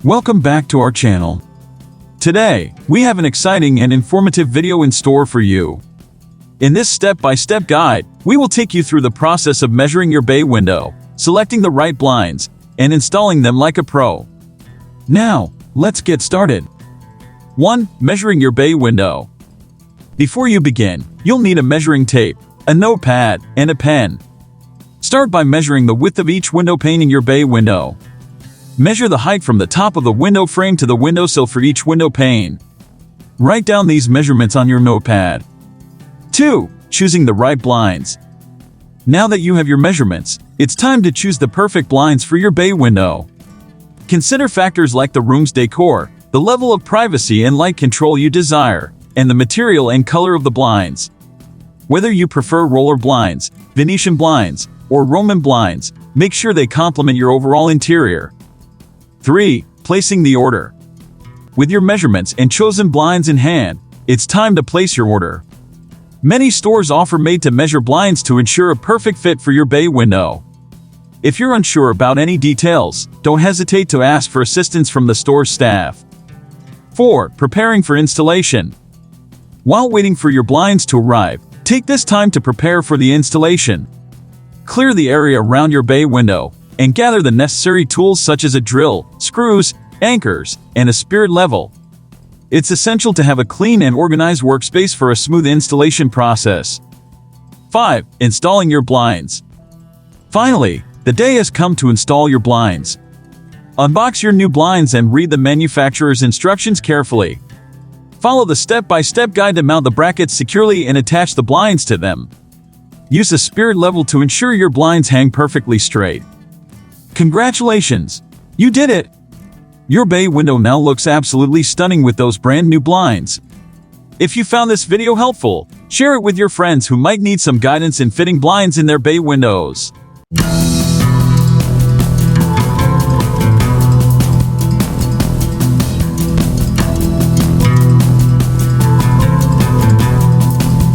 Welcome back to our channel. Today, we have an exciting and informative video in store for you. In this step-by-step guide, we will take you through the process of measuring your bay window, selecting the right blinds, and installing them like a pro. Now, let's get started. 1. Measuring your bay window. Before you begin, you'll need a measuring tape, a notepad, and a pen. Start by measuring the width of each window pane in your bay window. Measure the height from the top of the window frame to the windowsill for each window pane. Write down these measurements on your notepad. 2. Choosing the right blinds. Now that you have your measurements, it's time to choose the perfect blinds for your bay window. Consider factors like the room's decor, the level of privacy and light control you desire, and the material and color of the blinds. Whether you prefer roller blinds, Venetian blinds, or Roman blinds, make sure they complement your overall interior. 3. Placing the order. With your measurements and chosen blinds in hand, it's time to place your order. Many stores offer made-to-measure blinds to ensure a perfect fit for your bay window. If you're unsure about any details, don't hesitate to ask for assistance from the store's staff. 4. Preparing for installation. While waiting for your blinds to arrive, take this time to prepare for the installation. Clear the area around your bay window and gather the necessary tools such as a drill, screws, anchors, and a spirit level. It's essential to have a clean and organized workspace for a smooth installation process. 5. Installing your blinds. Finally, the day has come to install your blinds. Unbox your new blinds and read the manufacturer's instructions carefully. Follow the step-by-step guide to mount the brackets securely and attach the blinds to them. Use a spirit level to ensure your blinds hang perfectly straight. Congratulations! You did it! Your bay window now looks absolutely stunning with those brand new blinds. If you found this video helpful, share it with your friends who might need some guidance in fitting blinds in their bay windows.